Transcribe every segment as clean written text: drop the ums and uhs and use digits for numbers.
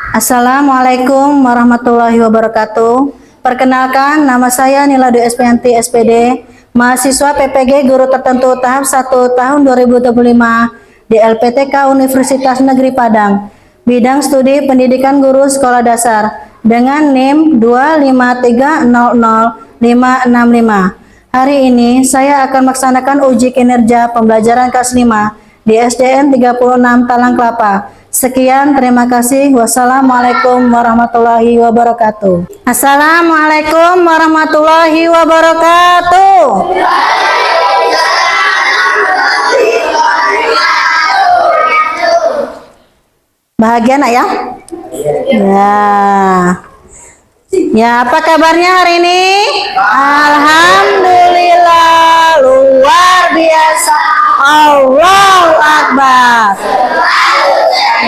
Assalamualaikum warahmatullahi wabarakatuh. Perkenalkan, nama saya Nila Dwi Espianti SPD, mahasiswa PPG Guru Tertentu tahap 1 tahun 2025 di LPTK Universitas Negeri Padang. Bidang studi Pendidikan Guru Sekolah Dasar dengan NIM 253000565. Hari ini saya akan melaksanakan uji kinerja pembelajaran kelas 5 di SDN 36 Talang Kelapa. Sekian, terima kasih. Wassalamualaikum warahmatullahi wabarakatuh. Assalamualaikum warahmatullahi wabarakatuh. Bahagia nak ya? Ya. Ya, apa kabarnya hari ini? Alhamdulillah, luar biasa. Allahu Akbar.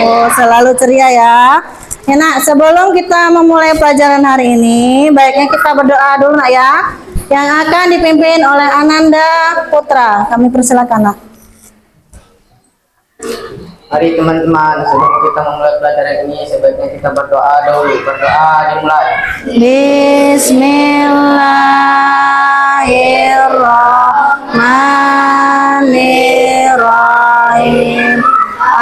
Oh, selalu ceria ya. Ya nak, sebelum kita memulai pelajaran hari ini, baiknya kita berdoa dulu nak ya. Yang akan dipimpin oleh Ananda Putra. Kami persilakan nak. Mari teman-teman, sebelum kita memulai pelajaran ini, sebaiknya kita berdoa dulu. Berdoa dimulai. Bismillahirrahmanirrahim.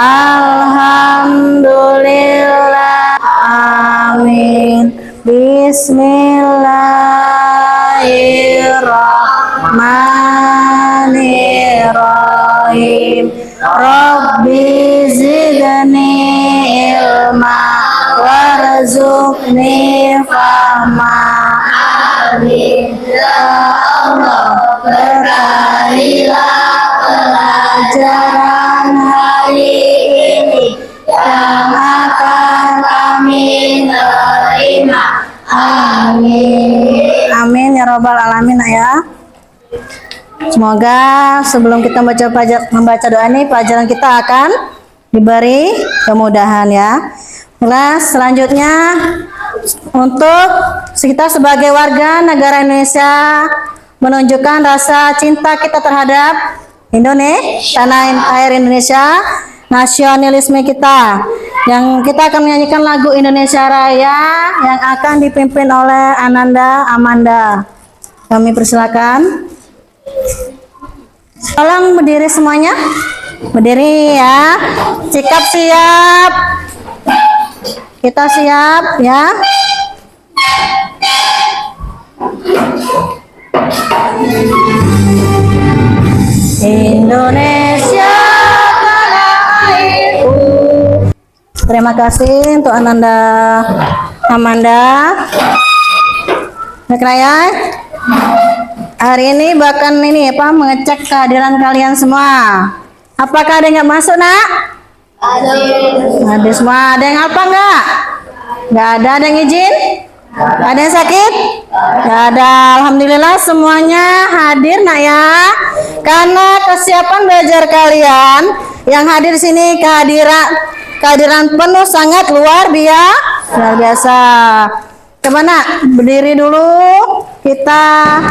Alhamdulillah. Amin. Bismillahirrahmanirrahim. Rabbi zidni ilma warzuqni fahma. Amin. Ya Allah, berkailah pelajaran hari ini yang akan kami terima. Amin. Amin ya robbal alamin ya. Semoga sebelum kita membaca doa ini, pelajaran kita akan diberi kemudahan ya. Kelas selanjutnya, untuk kita sebagai warga negara Indonesia menunjukkan rasa cinta kita terhadap Indonesia, tanah air Indonesia, nasionalisme kita. Yang kita akan menyanyikan lagu Indonesia Raya yang akan dipimpin oleh Ananda Amanda. Kami persilakan. Tolong berdiri semuanya. Berdiri ya. Sikap siap. Kita siap ya. Indonesia tanah airku. Terima kasih untuk Ananda Amanda. Baik ya. Hari ini bahkan ini apa mengecek kehadiran kalian semua. Apakah ada yang nggak masuk nak? Ada semua. Ada yang apa nggak? Nggak ada. Ada yang izin? Ada yang sakit? Nggak ada. Alhamdulillah semuanya hadir nak ya. Karena kesiapan belajar kalian yang hadir di sini kehadiran penuh sangat luar biasa. Kemana? Berdiri dulu. Kita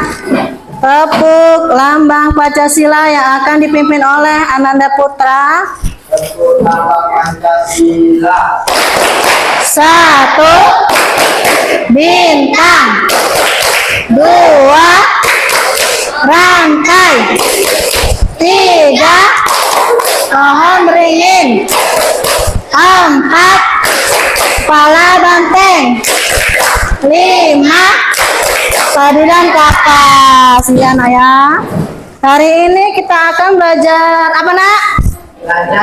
tepuk lambang Pancasila yang akan dipimpin oleh Ananda Putra. Tepuk lambang Pancasila. 1 bintang, 2 rangkai, 3 pohon beringin, 4 kepala banteng, 5 padu dan kapas. Ya nak ya. Hari ini kita akan belajar apa nak?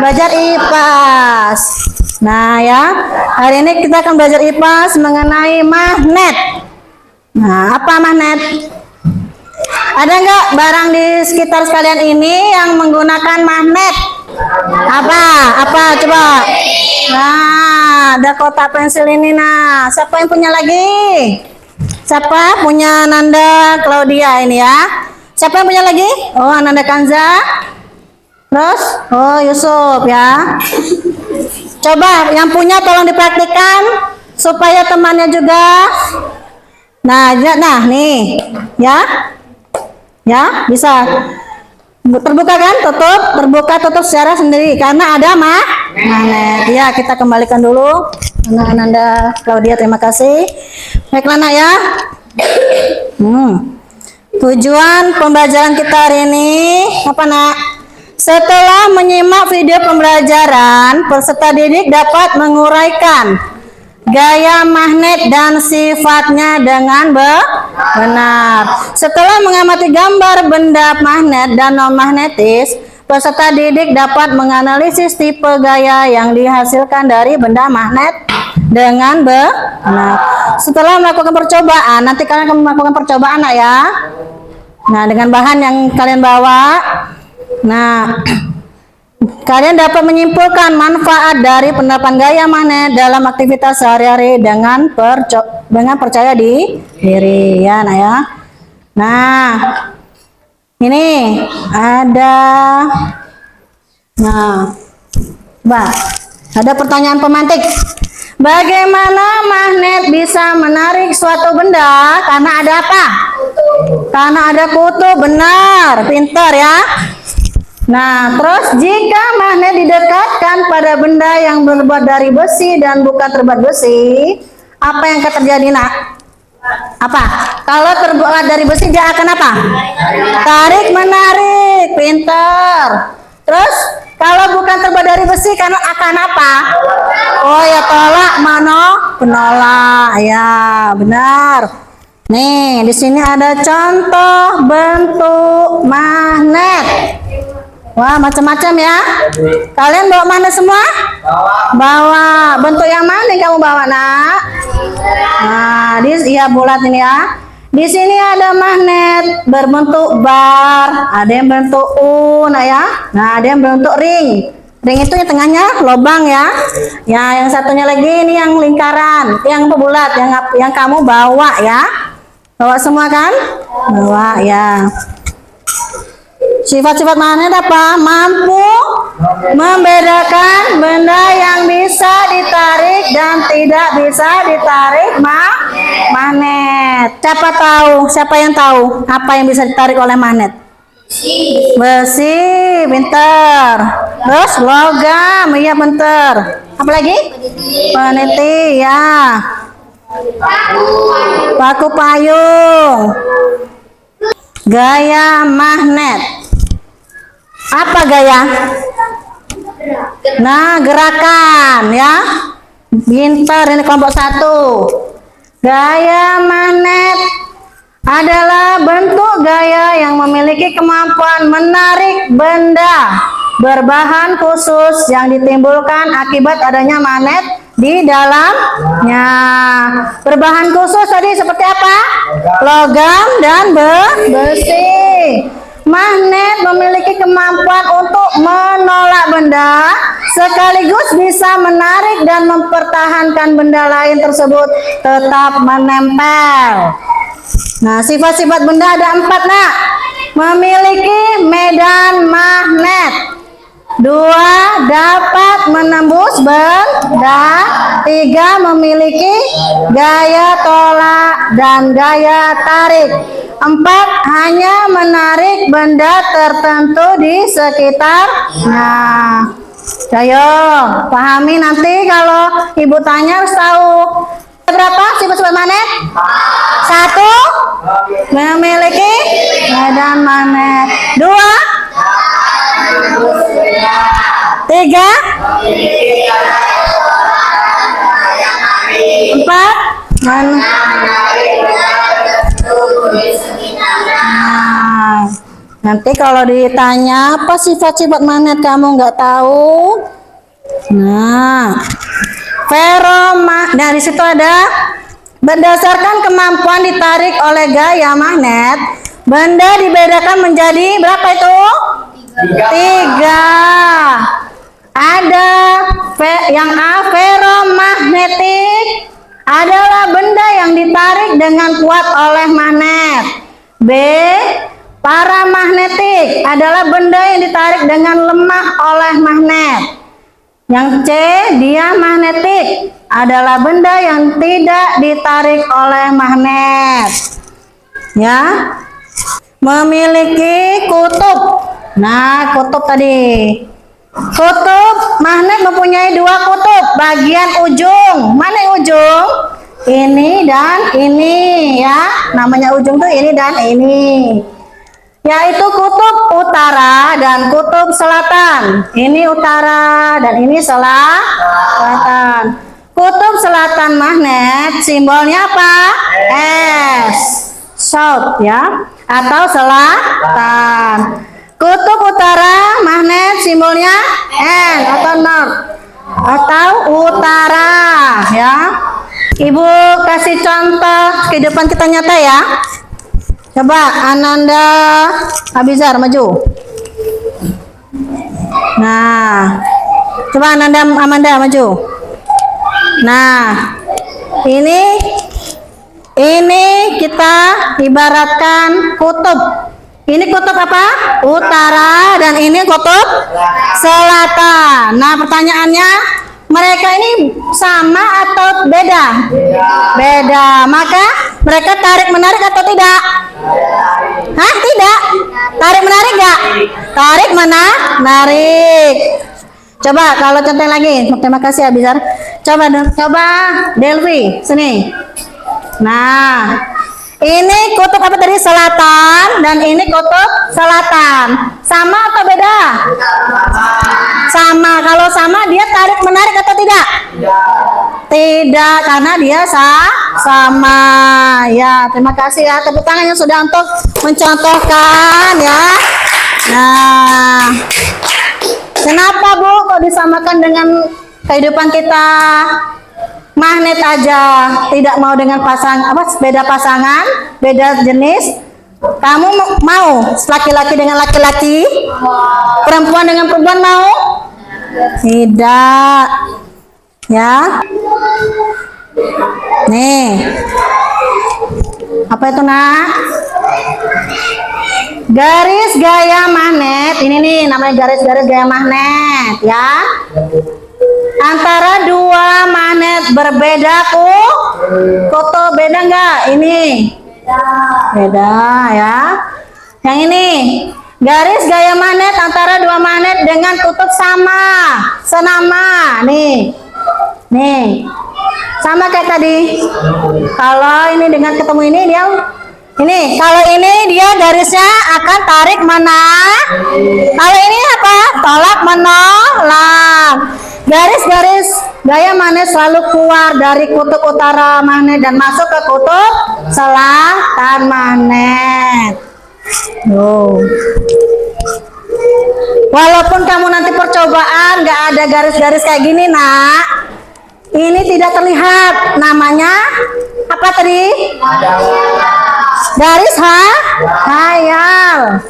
Belajar IPAS. Nah ya, hari ini kita akan belajar IPAS mengenai magnet. Nah, apa magnet? Ada nggak barang di sekitar sekalian ini yang menggunakan magnet? Apa coba? Nah, ada kotak pensil ini. Nah, siapa yang punya lagi? Siapa punya? Nanda Claudia ini ya. Siapa yang punya lagi? Oh, Ananda Kanza. Terus, oh Yusuf ya. Coba yang punya tolong dipraktikkan supaya temannya juga. Nah, nih ya. Ya, bisa. Terbuka kan? Terbuka tutup secara sendiri karena ada magnet. Ya, kita kembalikan dulu. Nah, Ananda Claudia, terima kasih. Baiklah nak ya. Tujuan pembelajaran kita hari ini apa nak? Setelah menyimak video pembelajaran, peserta didik dapat menguraikan gaya magnet dan sifatnya dengan benar. Setelah mengamati gambar benda magnet dan non-magnetis, peserta didik dapat menganalisis tipe gaya yang dihasilkan dari benda magnet dengan benar. Setelah melakukan percobaan, nanti kalian akan melakukan percobaan nak ya. Nah, dengan bahan yang kalian bawa, nah, kalian dapat menyimpulkan manfaat dari penerapan gaya magnet dalam aktivitas sehari-hari dengan percaya diri ya, nah ya. Nah, ini ada, nah, ada pertanyaan pemantik. Bagaimana magnet bisa menarik suatu benda? Karena ada apa? Karena ada kutu, benar, pintar ya. Nah, terus jika magnet didekatkan pada benda yang terbuat dari besi dan bukan terbuat besi, apa yang akan terjadi nak? Apa? Kalau terbuat dari besi dia akan apa? Tarik menarik, pintar. Terus kalau bukan terbuat dari besi karena akan apa? Oh ya, tolak, penolak. Ya, benar. Nih, di sini ada contoh bentuk magnet. Wah, macam-macam ya. Kalian bawa magnet semua? Bawa. Bentuk yang mana yang kamu bawa, nak? Nah, iya bulat ini ya. Di sini ada magnet berbentuk bar, ada yang bentuk U, nah ya. Nah, ada yang bentuk ring. Ring itu yang tengahnya lubang ya. Ya, yang satunya lagi ini yang lingkaran, yang bulat, yang kamu bawa ya. Bawa semua kan? Bawa ya. Sifat-sifat magnet apa? Mampu membedakan benda yang bisa ditarik dan tidak bisa ditarik magnet. Siapa yang tahu apa yang bisa ditarik oleh magnet? Besi, pintar. Terus logam, iya pintar. Apa lagi? Peniti, ya. Paku payung. Gaya magnet. Apa gaya? Nah, gerakan ya. Pintar, ini kelompok 1. Gaya magnet adalah bentuk gaya yang memiliki kemampuan menarik benda berbahan khusus yang ditimbulkan akibat adanya magnet di dalamnya. Berbahan khusus tadi seperti apa? Logam dan besi. Magnet memiliki kemampuan untuk menolak benda sekaligus bisa menarik dan mempertahankan benda lain tersebut tetap menempel. Nah, sifat-sifat benda ada 4 nak. Memiliki medan magnet. 2, dapat menembus benda. 3, memiliki gaya tolak dan gaya tarik. 4, hanya menarik benda tertentu di sekitarnya. Ayo, pahami nanti kalau ibu tanya harus tahu. Berapa sifat-sifat magnet? 1, memiliki medan magnet. 2, 3, 4, nanti kalau ditanya apa sifat-sifat magnet kamu nggak tahu. Nah, dari situ ada berdasarkan kemampuan ditarik oleh gaya magnet, benda dibedakan menjadi berapa itu? 3. Ada yang A, ferromagnetik adalah benda yang ditarik dengan kuat oleh magnet. B, paramagnetik adalah benda yang ditarik dengan lemah oleh magnet. Yang C, diamagnetik adalah benda yang tidak ditarik oleh magnet. Ya, memiliki kutub. Nah, kutub tadi Kutub magnet mempunyai dua kutub bagian ujung. Mana yang ujung? Ini dan ini ya. Namanya ujung tuh ini dan ini. Yaitu kutub utara dan kutub selatan. Ini utara dan ini selatan. Kutub selatan magnet simbolnya apa? S. South ya, atau selatan. Kutub utara magnet simbolnya N atau north atau utara ya. Ibu kasih contoh kehidupan kita nyata ya. Coba Ananda Abizar maju. Nah, coba Amanda maju. Nah, ini kita ibaratkan kutub. Ini kutub apa? Utara dan ini kutub selatan. Nah, pertanyaannya, mereka ini sama atau beda? Beda. Maka mereka tarik menarik atau tidak? Hah? Tidak. Tarik menarik enggak? Tarik menarik. Coba kalau contoh lagi. Terima kasih Abizar. Coba Delvi, sini. Nah, ini kutub apa tadi? Selatan dan ini kutub selatan. Sama atau beda? Sama. Kalau sama dia tarik menarik atau tidak? Tidak, karena dia sama. Ya, terima kasih ya. Tepuk tangannya sudah untuk mencontohkan ya. Nah, kenapa Bu kok disamakan dengan kehidupan kita? Magnet aja tidak mau dengan beda pasangan, beda jenis. Kamu mau laki-laki dengan laki-laki, perempuan dengan perempuan mau? Tidak. Ya. Nih. Apa itu nak? Garis gaya magnet. Ini nih namanya garis-garis gaya magnet ya. Antara dua magnet berbeda kutub beda enggak? Ini beda ya. Yang ini garis gaya magnet antara dua magnet dengan kutub senama. Nih sama kayak tadi. Kalau ini dengan ketemu ini dia kalau ini dia garisnya akan tarik mana? Kalau ini apa? Tolak menolak. Garis-garis gaya magnet selalu keluar dari kutub utara magnet dan masuk ke kutub selatan magnet. Walaupun kamu nanti percobaan nggak ada garis-garis kayak gini nak, ini tidak terlihat. Namanya apa tadi? Garis hayal.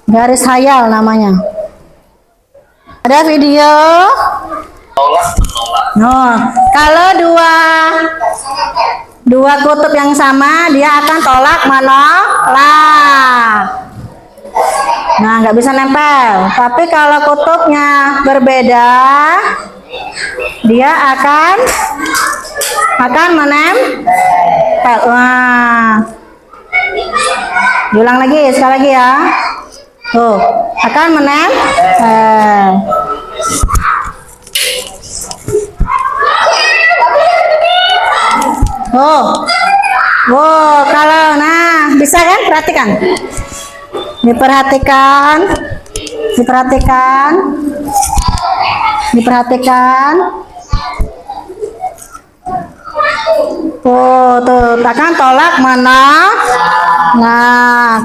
Garis hayal namanya. Ada video? Kalau dua kutub yang sama dia akan tolak menolak. Nah, nggak bisa nempel. Tapi kalau kutubnya berbeda, dia akan menempel. Wah. Diulang lagi, sekali lagi ya. Tuh, akan menempel. Kalau bisa kan? Diperhatikan. Tuh, akan tolak menolak. Nah,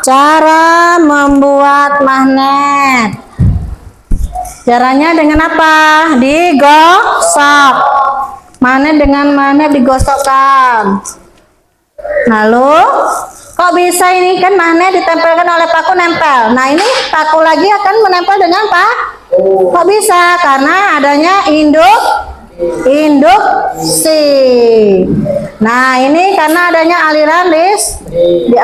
cara membuat magnet. Caranya dengan apa? Digosok. Magnet dengan magnet digosokkan. Lalu, kok bisa ini kan magnet ditempelkan oleh paku nempel. Nah, ini paku lagi akan menempel dengan kok bisa? Karena adanya induksi. Nah, ini karena adanya aliran listrik.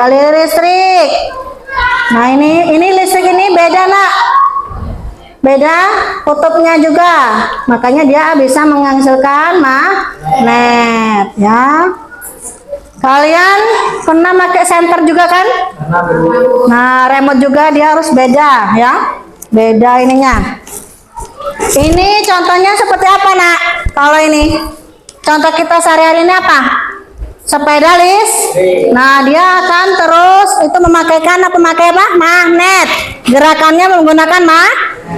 Nah, ini listrik ini beda nak. Beda kutubnya juga. Makanya dia bisa menghasilkan magnet ya. Kalian pernah pakai senter juga kan? Nah, remote juga dia harus beda ya. Beda ininya. Ini contohnya seperti apa, Nak? Kalau ini contoh kita sehari-hari ini apa? Sepeda Nah, dia akan terus itu memakai apa? Magnet. Gerakannya menggunakan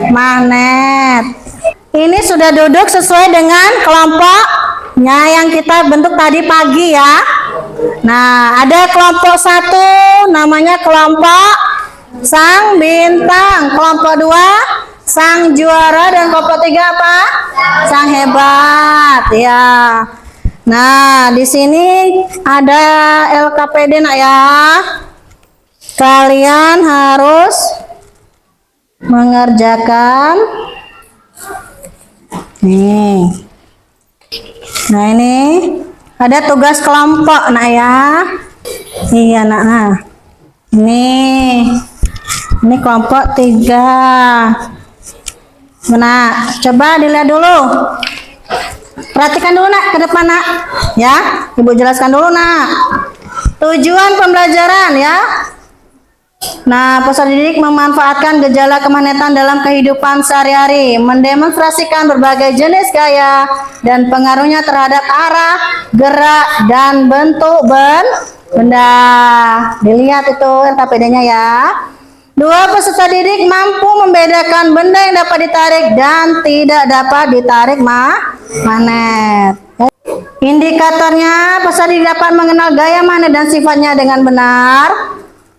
magnet. Ini sudah duduk sesuai dengan kelompoknya yang kita bentuk tadi pagi ya. Nah, ada kelompok 1 namanya kelompok sang bintang, kelompok 2 sang juara, dan kelompok 3 apa? Sang hebat ya. Nah, di sini ada LKPD, Nak ya. Kalian harus mengerjakan nih. Nah, ini ada tugas kelompok, Nak ya. Iya, Nak. Nah, ini kelompok 3. Nah, coba dilihat dulu. Perhatikan dulu, Nak, ke depan, Nak. Ya, Ibu jelaskan dulu, Nak. Tujuan pembelajaran ya. Nah, peserta didik memanfaatkan gejala kemagnetan dalam kehidupan sehari-hari, mendemonstrasikan berbagai jenis gaya dan pengaruhnya terhadap arah, gerak, dan bentuk benda. Dilihat itu LKPD-nya ya. 2, peserta didik mampu membedakan benda yang dapat ditarik dan tidak dapat ditarik magnet. Indikatornya, peserta didik dapat mengenal gaya magnet dan sifatnya dengan benar.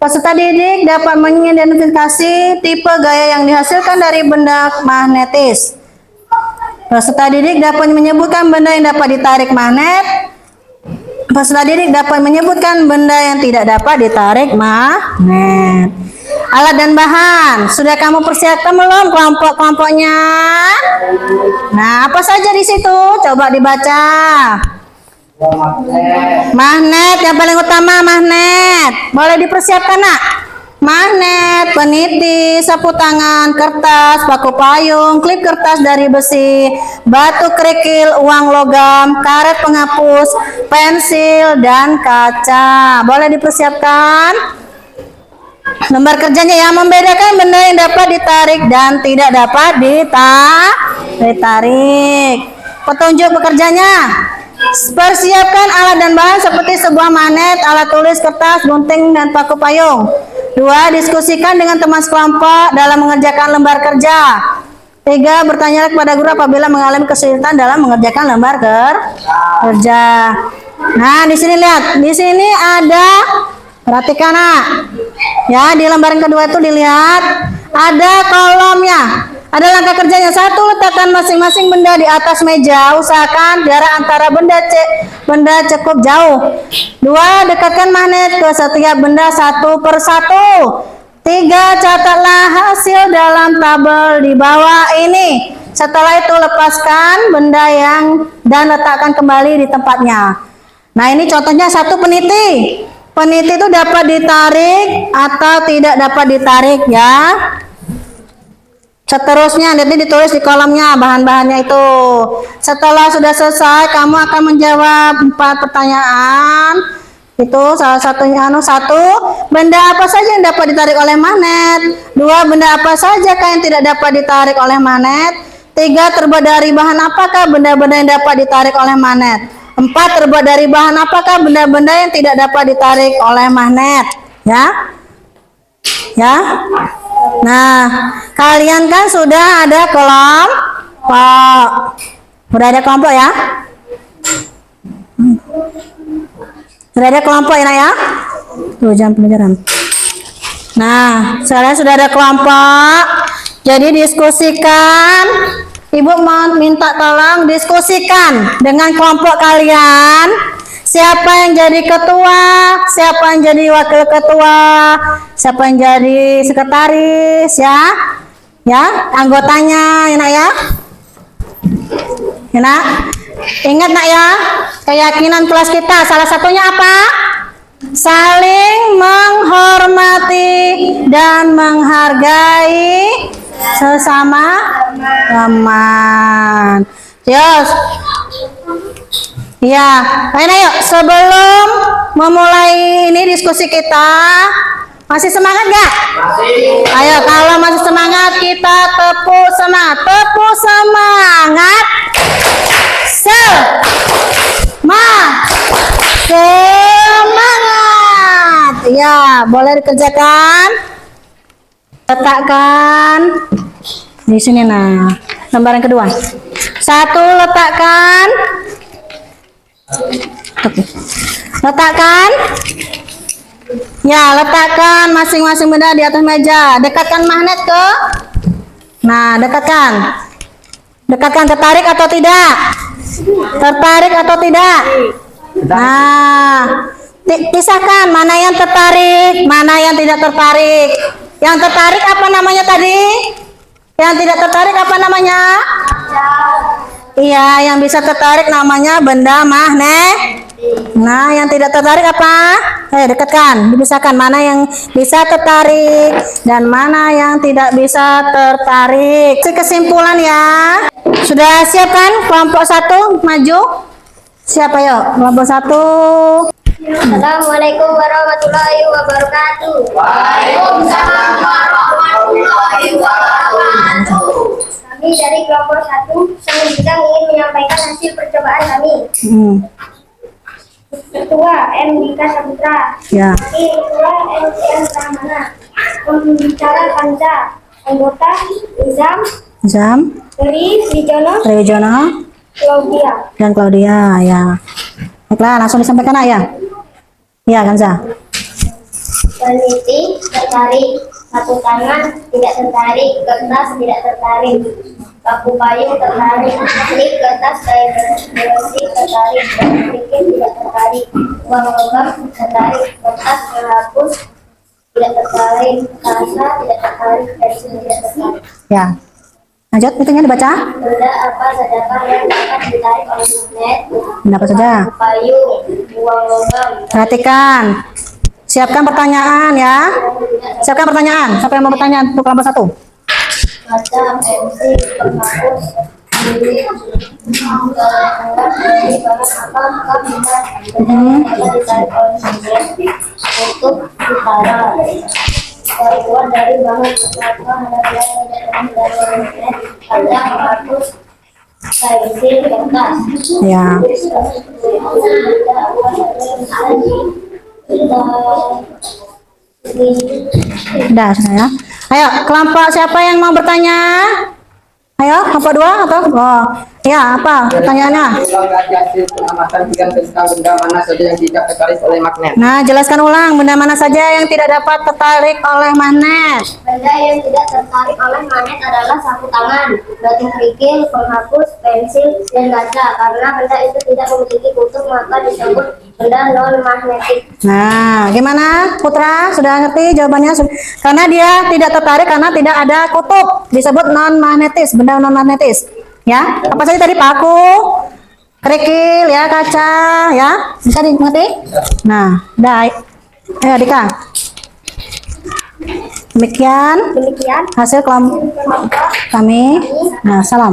Peserta didik dapat mengidentifikasi tipe gaya yang dihasilkan dari benda magnetis. Peserta didik dapat menyebutkan benda yang dapat ditarik magnet. Peserta didik dapat menyebutkan benda yang tidak dapat ditarik magnet. Alat dan bahan, sudah kamu persiapkan belum kelompok-kelompoknya? Nah, apa saja di situ? Coba dibaca. Magnet, yang paling utama magnet. Boleh dipersiapkan, Nak? Magnet, peniti, sapu tangan, kertas, paku payung, klip kertas dari besi, batu kerikil, uang logam, karet penghapus, pensil, dan kaca. Boleh dipersiapkan? Lembar kerjanya ya, membedakan benda yang dapat ditarik dan tidak dapat ditarik. Petunjuk pekerjanya, persiapkan alat dan bahan seperti sebuah magnet, alat tulis, kertas, gunting, dan paku payung. 2, diskusikan dengan teman sekelompok dalam mengerjakan lembar kerja. 3, bertanya kepada guru apabila mengalami kesulitan dalam mengerjakan lembar kerja. Nah, di sini lihat, di sini ada, perhatikan, Nak. Ya, di lembaran kedua itu dilihat ada kolomnya. Ada langkah kerjanya. 1, letakkan masing-masing benda di atas meja. Usahakan jarak antara benda cukup jauh. 2, dekatkan magnet ke setiap benda satu persatu. 3, catatlah hasil dalam tabel di bawah ini. Setelah itu lepaskan benda dan letakkan kembali di tempatnya. Nah, ini contohnya 1 peniti. Peniti itu dapat ditarik atau tidak dapat ditarik ya. Seterusnya nanti ditulis di kolomnya bahan-bahannya itu. Setelah sudah selesai, kamu akan menjawab 4 pertanyaan. Itu salah satunya 1, benda apa saja yang dapat ditarik oleh magnet? 2, benda apa saja yang tidak dapat ditarik oleh magnet? 3, terbuat dari bahan apakah benda-benda yang dapat ditarik oleh magnet? 4, terbuat dari bahan apakah benda-benda yang tidak dapat ditarik oleh magnet? Ya. Ya. Nah, kalian kan sudah ada kelompok. Sudah ada kelompok ya? Sudah ada kelompok ya, Nak ya? Tuh, jam pelajaran. Nah, sekarang sudah ada kelompok. Jadi diskusikan. Ibu mau minta tolong diskusikan dengan kelompok kalian. Siapa yang jadi ketua, siapa yang jadi wakil ketua, siapa yang jadi sekretaris ya. Ya, anggotanya ya, Nak ya. Ya, Nak. Ingat, Nak ya, keyakinan kelas kita salah satunya apa? Saling menghormati dan menghargai sesama teman. Yes. Ya, ayo sebelum memulai ini diskusi kita, Masih semangat gak? Masih. Ayo, kalau masih semangat kita tepuk semangat. Tepuk semangat. Semangat. Ya, boleh dikerjakan. Letakkan di sini. Nah, lembaran kedua. Satu, letakkan. Oke. Letakkan. Ya, letakkan masing-masing benda di atas meja. Dekatkan magnet ke. Nah, dekatkan. Dekatkan, tertarik atau tidak? Tertarik atau tidak? Nah, pisahkan mana yang tertarik, mana yang tidak tertarik. Yang tertarik apa namanya tadi? Yang tidak tertarik apa namanya? Iya, yang bisa tertarik namanya benda magnet. Nah, yang tidak tertarik apa? Dekatkan, dipisahkan mana yang bisa tertarik dan mana yang tidak bisa tertarik. Kesimpulan ya. Sudah siap kan? Kelompok 1 maju. Siapa yuk? Kelompok 1. Assalamualaikum warahmatullahi wabarakatuh. Waalaikumsalam warahmatullahi wabarakatuh. Kami dari kelompok 1 selanjutnya ingin menyampaikan hasil percobaan kami. Ketua M. Dika Saputra. Ya. Ketua M. Rahmana. Pembicara Kanza. Anggota Zam, Tri Triwijono, Claudia. dan Claudia. Ya. Baiklah, langsung disampaikan ya. Iya, Kanza. Peneliti tertarik, satu tangan tidak tertarik, kertas tidak tertarik, paku payung tertarik, slip kertas kain bersih tertarik, bikin tidak tertarik, uang logam tertarik, kertas menghapus tidak tertarik, kasa tidak tertarik, pensil tidak tertarik. Ya. Lanjut, itunya dibaca. Benda apa sajakah yang dapat ditarik oleh magnet? Benda apa saja? Paku payung, uang logam. Perhatikan. Siapkan pertanyaan ya. Siapkan pertanyaan. Siapa yang mau bertanya untuk kelompok 1? Kaca, pensil, penghapus, bilik, anggap dari bahan apakah benda dapat ditarik oleh magnet untuk utara. Terbuat dari bahan apakah ada yang tidak dapat dari magnet, kaca, penghapus, pensil, kertas. Ya. Sudah ya. Ayo, kelompok siapa yang mau bertanya? Ayo, kelompok 2 atau? Oh, ya, apa pertanyaannya? Ulang lagi hasil pengamatan tentang benda mana saja yang tidak tertarik oleh magnet. Nah, jelaskan ulang benda mana saja yang tidak dapat tertarik oleh magnet. Benda yang tidak tertarik oleh magnet adalah sapu tangan, batu kerikil, penghapus, pensil, dan kaca. Karena benda itu tidak memiliki kutub, maka disebut benda non-magnetik. Nah, gimana Putra? Sudah ngerti jawabannya? Karena dia tidak tertarik karena tidak ada kutub, disebut non-magnetis, benda non-magnetis. Ya, apa saja tadi? Paku, kerikil, ya, kaca, ya. Bisa dimengerti? Nah, baik. Ayo Dika. Demikian Demikian. hasil kelompok kami. Nah, salam.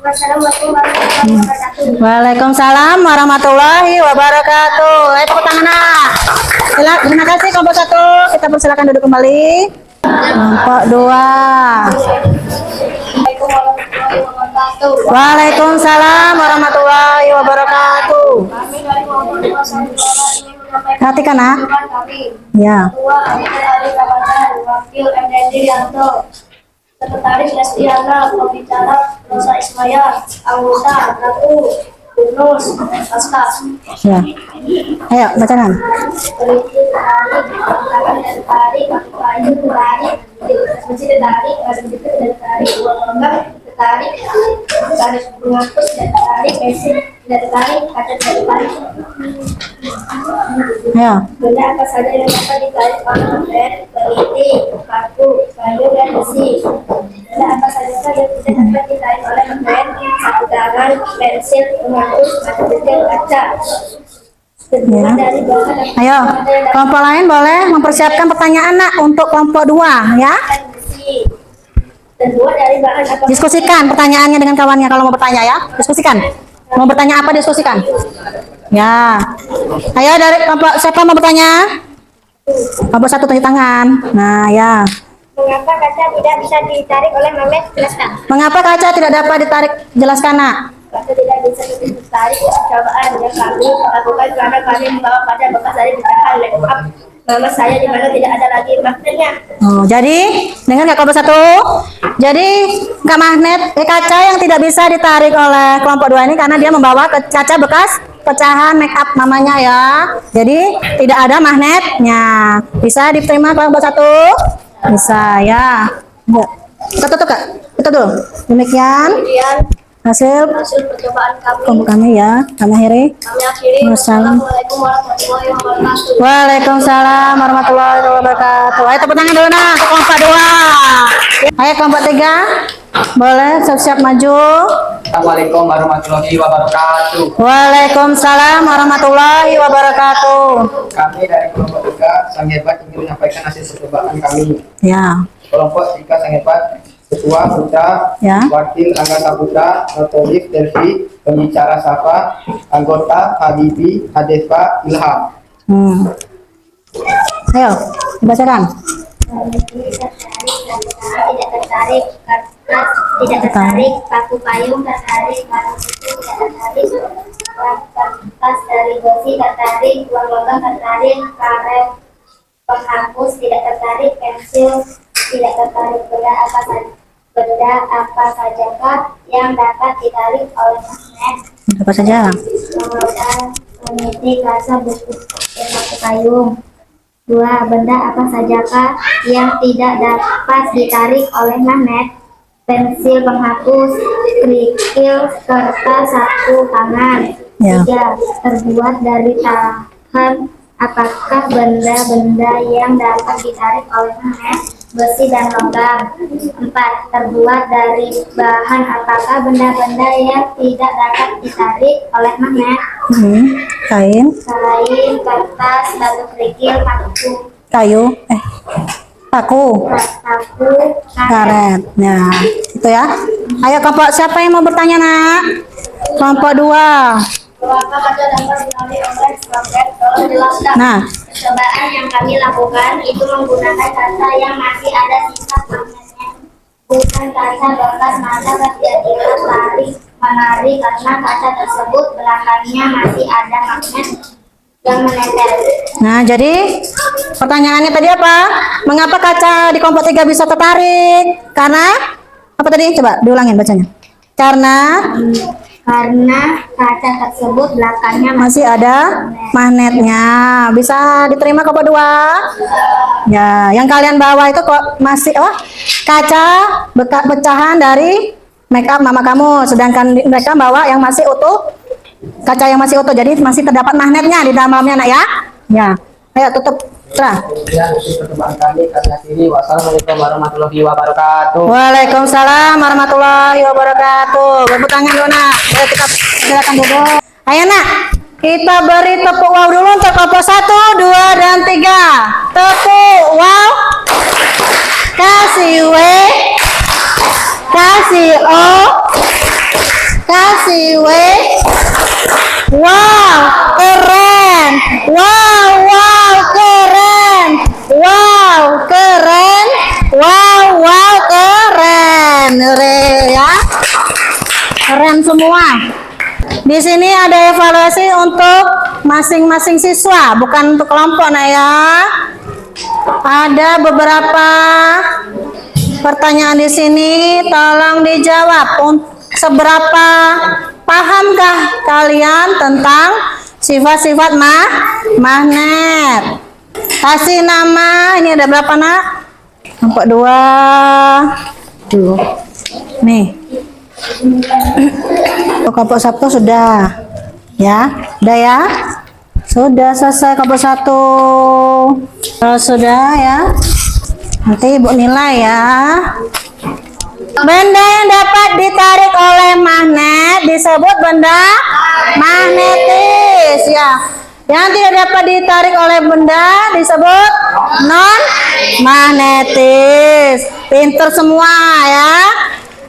Wassalamualaikum warahmatullahi wabarakatuh. Waalaikumsalam warahmatullahi wabarakatuh. Ayo tepuk tangan nak. Terima kasih kelompok 1. Kita persilakan duduk kembali. Kelompok 2. Assalamualaikum warahmatullahi wabarakatuh. Waalaikumsalam warahmatullahi wabarakatuh. Kami dari kelompok 2 Sandiwara ingin menyampaikan Perhatikan nak. jawaban kami. Ya. Ketua Ari Ramadan, Wakil MND Yanto, Sekretaris Lestiana, Pembicara Rosa Ismaya, Anggota Ratu, Yunus, Aska. Ya. Ayo bacakan. Peneliti tertarik, tangan dan tarik, paku payung tertarik, mesin tertarik, garis begitu tertarik, uang logam tertarik, garis penghapus tertarik, pensil tertarik, kaca tertarik. Ayo. Benda apa saja yang dapat ditarik oleh magnet? Peneliti, paku, payung, dan besi. Benda apa saja yang tidak dapat ditarik oleh magnet? Sapu tangan, pensil, penghapus, batu kecil, kaca. Kedua Ya. dari bahan Ayo, kelompok lain boleh mempersiapkan pertanyaan nak untuk kelompok 2 ya. besi. Kedua dari bahan apa? Diskusikan pertanyaannya dengan kawannya kalau mau bertanya ya. Diskusikan. Mau bertanya apa diskusikan. Ya. Ayo dari kelompok siapa mau bertanya? Kelompok 1 tunjuk tangan. Nah, ya. Mengapa kaca tidak bisa ditarik oleh magnet? Jelaskan. Mengapa kaca tidak dapat ditarik? Jelaskan, Nak. Kaca tidak bisa ditarik. Percobaan yang kami lakukan karena kami membawa kaca bekas dari pecahan laptop mama saya di mana tidak ada lagi magnetnya. Oh, jadi dengar nggak kelompok 1? Jadi nggak kaca yang tidak bisa ditarik oleh kelompok 2 ini karena dia membawa kaca bekas pecahan make up mamanya ya. Jadi tidak ada magnetnya. Bisa diterima kelompok 1? Bisa ya. Kita tutup Kak. Kita dulu. Demikian Kemudian hasil hasil percobaan kami kelompok kami ya. Kami akhiri. Assalamualaikum warahmatullahi wabarakatuh. Waalaikumsalam warahmatullahi wabarakatuh. Ayo tepuk tangan dulu nak ke kelompok 2. Ayo kelompok 3. Boleh siap-siap maju. Assalamualaikum warahmatullahi wabarakatuh. Waalaikumsalam warahmatullahi wabarakatuh. Kami dari kelompok 3 Sang Hebat ingin menyampaikan hasil percobaan kami. Ya. Kelompok 3 Sang Hebat, Ketua Putra, Ya. Wakil Anggota Putra, Notorik Delvi, Pembicara Safa, Anggota Habibi, Hadefa, Ilham. Ayo, dibacakan. Tidak tertarik, kertas tidak tertarik, paku payung tertarik, paku kuku tidak tertarik, kertas dari besi tertarik, uang logam tertarik, karet penghapus tidak tertarik, pensil tidak tertarik. Benda apa sajakah yang dapat ditarik oleh magnet? Apa saja? Roda, peniti, kaca, buku, dan paku payung. 2. Benda apa sajakah yang tidak dapat ditarik oleh magnet? Pensil penghapus, kerikil, kertas, sapu tangan. Ya. 3. Terbuat dari tahan. Apakah benda-benda yang dapat ditarik oleh magnet? Besi dan logam. 4. Terbuat dari bahan. Apakah benda-benda yang tidak dapat ditarik oleh magnet? Kain, Kain, kertas, batu kerikil, paku, kayu, paku, paku, karet. Nah, itu ya. Ayo kelompok siapa yang mau bertanya nak? Kelompok 2. Mengapa kaca dapat ditarik oleh magnet? Tolong jelaskan. Nah, Percobaan yang kami lakukan itu menggunakan kaca yang masih ada sisa magnetnya, bukan kaca bekas. Maka terjadilah menarik karena kaca tersebut belakangnya masih ada magnet yang menempel. nah jadi pertanyaannya tadi apa? Mengapa kaca di kelompok 3 bisa tertarik? Karena apa tadi? Coba diulangin bacanya. Karena kaca tersebut belakangnya masih ada magnetnya. Bisa diterima kelompok 2? Ya, yang kalian bawa itu kok masih kaca bekas pecahan dari make up mama kamu, sedangkan mereka bawa yang masih utuh, kaca yang masih utuh, jadi masih terdapat magnetnya di dalamnya nak ya. Ya, ayo tutup. Kemudian hasil percobaan kami akhiri. Wassalamualaikum warahmatullahi wabarakatuh. Waalaikumsalam warahmatullahi wabarakatuh. Bepuk tangan dulu nak. Ayo kita silakan duduk. Ayo nak, kita beri tepuk wow dulu untuk kelompok 1, 2, dan 3. Tepuk wow. Kasih W. Kasih O. Kasih W. Wow, keren. Wow, keren. Wow, keren. Wow, keren. Ya. Keren semua. Di sini ada evaluasi untuk masing-masing siswa, bukan untuk kelompok nah ya. Ada beberapa pertanyaan di sini, tolong dijawab. Seberapa pahamkah kalian tentang sifat-sifat magnet? Kasih nama. Ini ada berapa nak? Kelompok 2. Nih. Kelompok 1 sudah. Ya, udah ya. Sudah selesai kelompok 1. Kalau sudah ya. Nanti Ibu nilai ya. Benda yang dapat ditarik oleh magnet disebut benda magnetis ya. Yang tidak dapat ditarik oleh benda disebut non magnetis. Pinter semua ya.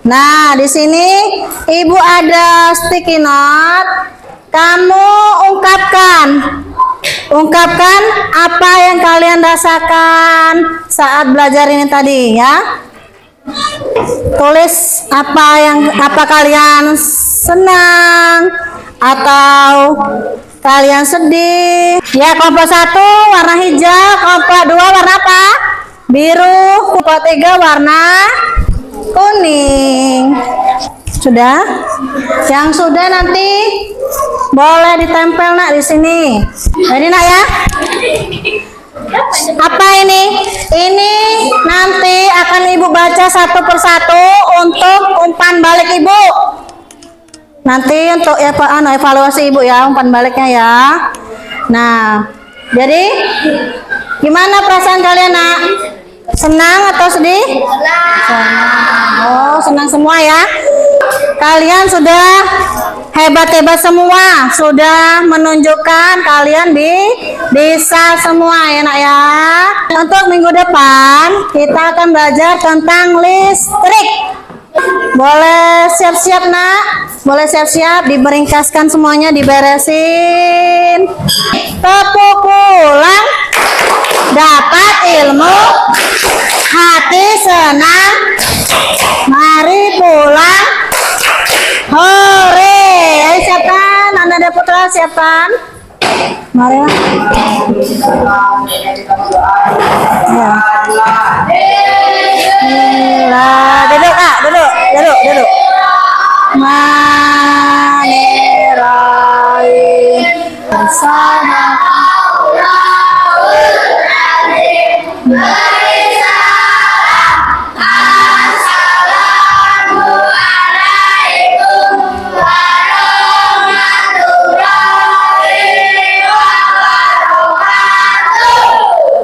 Nah, di sini Ibu ada sticky note. Kamu ungkapkan ungkapkan apa yang kalian rasakan saat belajar ini tadi ya. Tulis apa kalian senang atau kalian sedih. Ya, kelompok 1 warna hijau, kelompok 2 warna apa? Biru, kelompok 3 warna kuning. Sudah? Yang sudah nanti boleh ditempel nak di sini. Jadi nak ya. Apa ini? Ini nanti akan ibu baca satu persatu untuk umpan balik ibu. Nanti untuk evaluasi ibu ya, umpan baliknya ya. Nah, jadi gimana perasaan kalian nak? Senang atau sedih? Senang. Oh, senang semua ya. Kalian sudah hebat-hebat semua, sudah menunjukkan kalian bisa semua ya nak ya. Untuk minggu depan kita akan belajar tentang listrik. Boleh siap-siap nak, boleh siap-siap, diberingkaskan semuanya, diberesin. Tepuk pulang, dapat ilmu, hati senang, mari pulang. Hore, ayo siapkan, Anda Putra siapkan. Mari lah. Ya. Duduk kak, duduk. Manirai bersama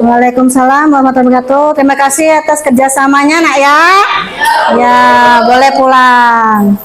Waalaikumsalam warahmatullahi wabarakatuh. Terima kasih atas kerjasamanya nak ya. Ya, boleh pulang.